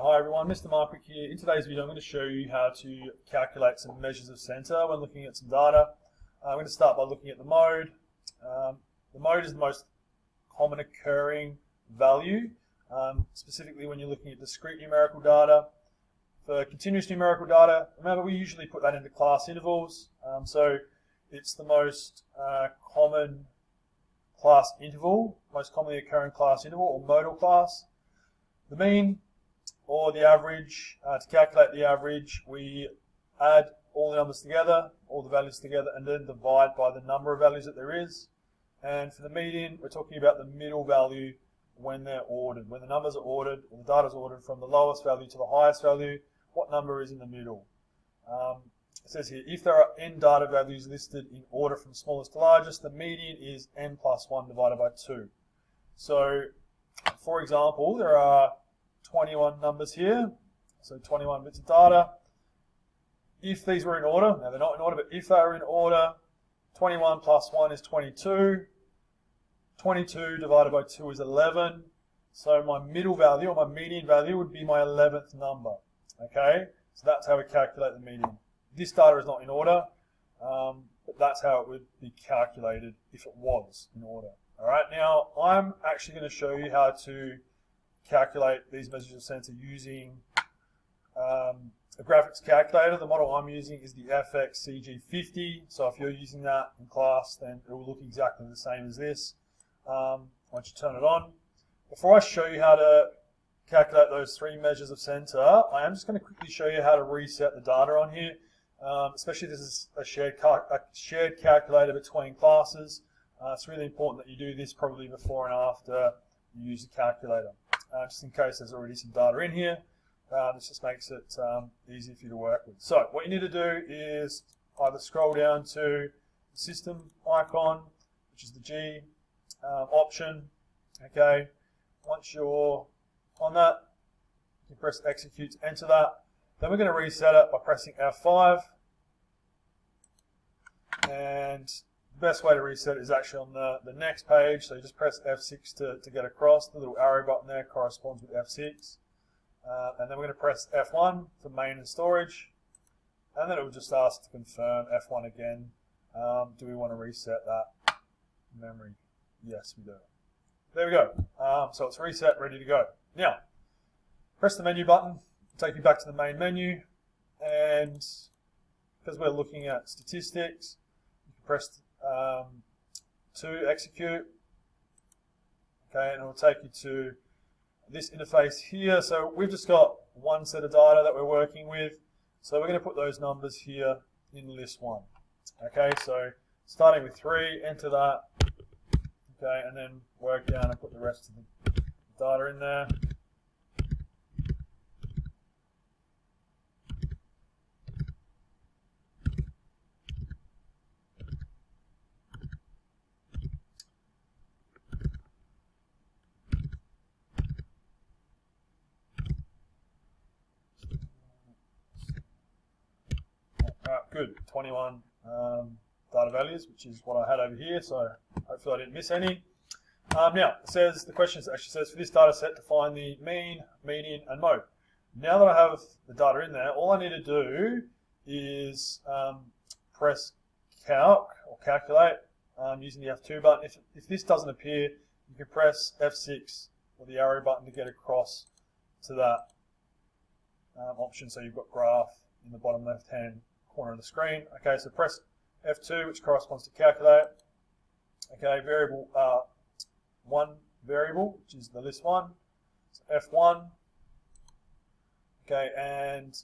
Hi everyone, Mr. Markwick here. In today's video I'm going to show you how to calculate some measures of center when looking at some data. I'm going to start by looking at the mode. The mode is the most common occurring value, specifically when you're looking at discrete numerical data. For continuous numerical data, remember we usually put that into class intervals, so it's the most common class interval, most commonly occurring class interval or modal class. The mean or the average, to calculate the average, we add all the numbers together, all the values together, and then divide by the number of values that there is. And for the median, we're talking about the middle value when they're ordered. When the numbers are ordered, or the data is ordered from the lowest value to the highest value, what number is in the middle? It says here, if there are n data values listed in order from smallest to largest, the median is n plus 1 divided by 2. So, for example, there are 21 numbers here, so 21 bits of data. If these were in order, now they're not in order, but if they are in order, 21 plus 1 is 22. 22 divided by 2 is 11. So my middle value, or my median value, would be my 11th number. Okay, so that's how we calculate the median. This data is not in order, but that's how it would be calculated if it was in order. All right, now I'm actually going to show you how to calculate these measures of center using a graphics calculator. The model I'm using is the FXCG50, so if you're using that in class, then it will look exactly the same as this once you turn it on. Before I show you how to calculate those three measures of center, I am just going to quickly show you how to reset the data on here, especially this is a shared calculator between classes. It's really important that you do this probably before and after you use the calculator, just in case there's already some data in here. This just makes it easy for you to work with. So what you need to do is either scroll down to the system icon, which is the G option. Okay, once you're on that, you press execute to enter that. Then we're going to reset it by pressing F5. And the best way to reset it is actually on the next page. So you just press F6 to get across. The little arrow button there corresponds with F6. And then we're going to press F1 for main and storage. And then it will just ask to confirm F1 again. Do we want to reset that memory? Yes, we do. There we go. So it's reset, ready to go. Now, press the menu button, take you back to the main menu. And because we're looking at statistics, you can press to execute. Okay, and it will take you to this interface here. So we've just got one set of data that we're working with. So we're going to put those numbers here in list 1. Okay, so starting with 3, enter that. Okay, and then work down and put the rest of the data in there. Good, 21 data values, which is what I had over here, so hopefully I didn't miss any. Now, it says, the question actually says, for this data set to find the mean, median, and mode. Now that I have the data in there, all I need to do is press calc, or calculate, using the F2 button. If this doesn't appear, you can press F6, or the arrow button, to get across to that option, so you've got graph in the bottom left-hand corner of the screen. Okay, so press F2, which corresponds to calculate. Okay, variable 1 variable, which is the list 1. So F1. Okay, and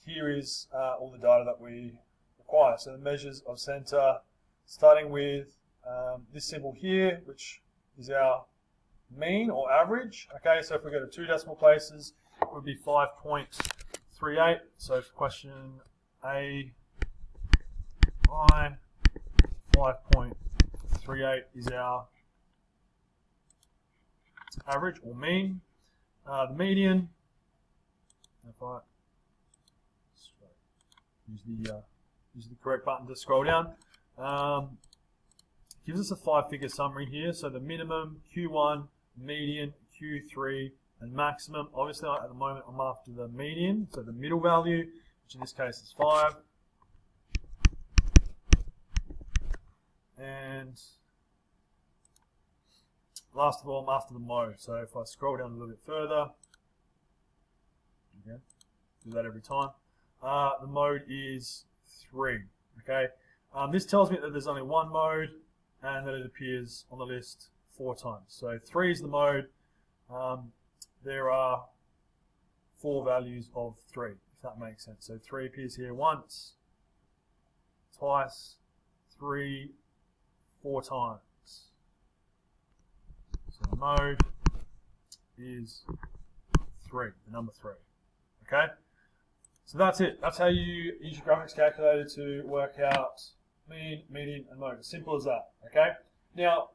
here is all the data that we require. So the measures of center, starting with this symbol here, which is our mean or average. Okay, so if we go to 2 decimal places, it would be 5.38. So for question A, I, 5.38 is our average or mean. The median, if I use the correct button to scroll down, gives us a 5-figure summary here. So the minimum, Q1, median, Q3, and maximum. Obviously, at the moment, I'm after the median, so the middle value, which in this case is 5. And last of all, I'm after the mode. So if I scroll down a little bit further, okay, do that every time. The mode is 3. Okay, this tells me that there's only one mode and that it appears on the list 4 times. So 3 is the mode. There are 4 values of 3, if that makes sense. So 3 appears here once, twice, 3, 4 times. So the mode is 3, the number 3. Okay? So that's it. That's how you use your graphics calculator to work out mean, median, and mode. Simple as that. Okay? Now,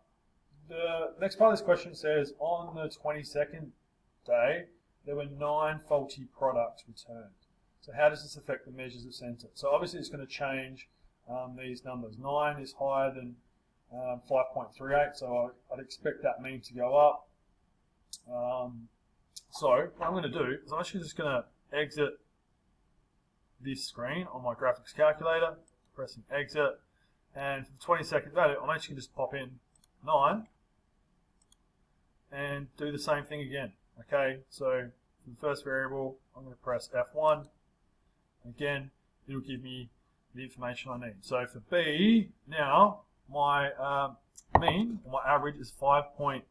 the next part of this question says, on the 22nd day, there were 9 faulty products returned. So how does this affect the measures of center? So obviously it's going to change these numbers. 9 is higher than 5.38, so I'd expect that mean to go up. So what I'm going to do is I'm actually just going to exit this screen on my graphics calculator, pressing exit, and for the 22nd value, I'm actually going to just pop in 9 and do the same thing again. Okay, so for the first variable, I'm going to press F1. Again, it'll give me the information I need. So for B, now my mean, my average is 5.55.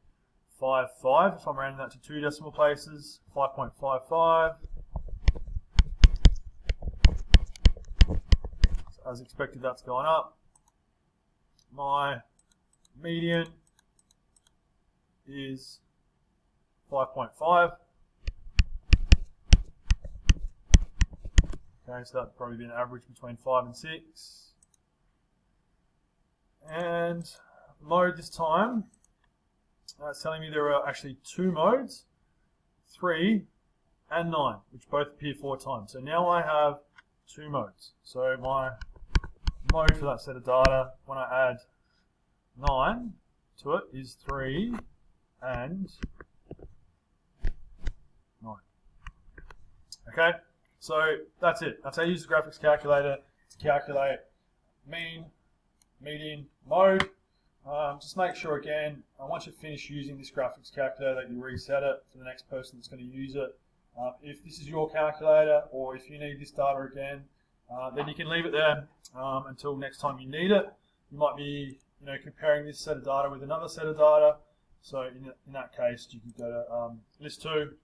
If I'm rounding that to 2 decimal places, 5.55. So as expected, that's going up. My median is 5.5. Okay, so that'd probably be an average between 5 and 6. And mode this time, it's telling me there are actually 2 modes, 3 and 9, which both appear 4 times. So now I have 2 modes. So my mode for that set of data, when I add 9 to it, is 3 and 9. Okay, so that's it. That's how you use the graphics calculator to calculate mean, median, mode. Just make sure again, once you finish using this graphics calculator, that you reset it for the next person that's going to use it. If this is your calculator, or if you need this data again, then you can leave it there until next time you need it. You might be, comparing this set of data with another set of data. So in that case, you can go to list 2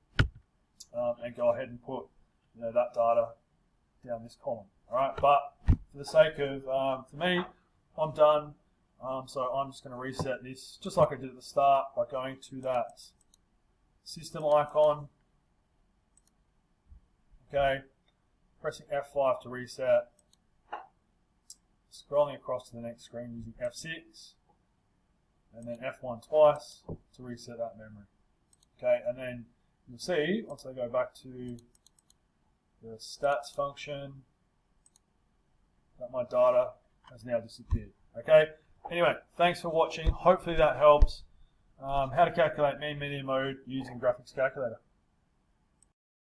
and go ahead and put that data down this column. All right, but for the sake of for me, I'm done. So I'm just going to reset this just like I did at the start by going to that system icon. Okay, pressing F5 to reset, scrolling across to the next screen using F6, and then F1 twice to reset that memory. Okay, and then you'll see once I go back to the stats function that my data has now disappeared. Okay. Anyway, thanks for watching. Hopefully that helps. How to calculate mean, median, mode using graphics calculator.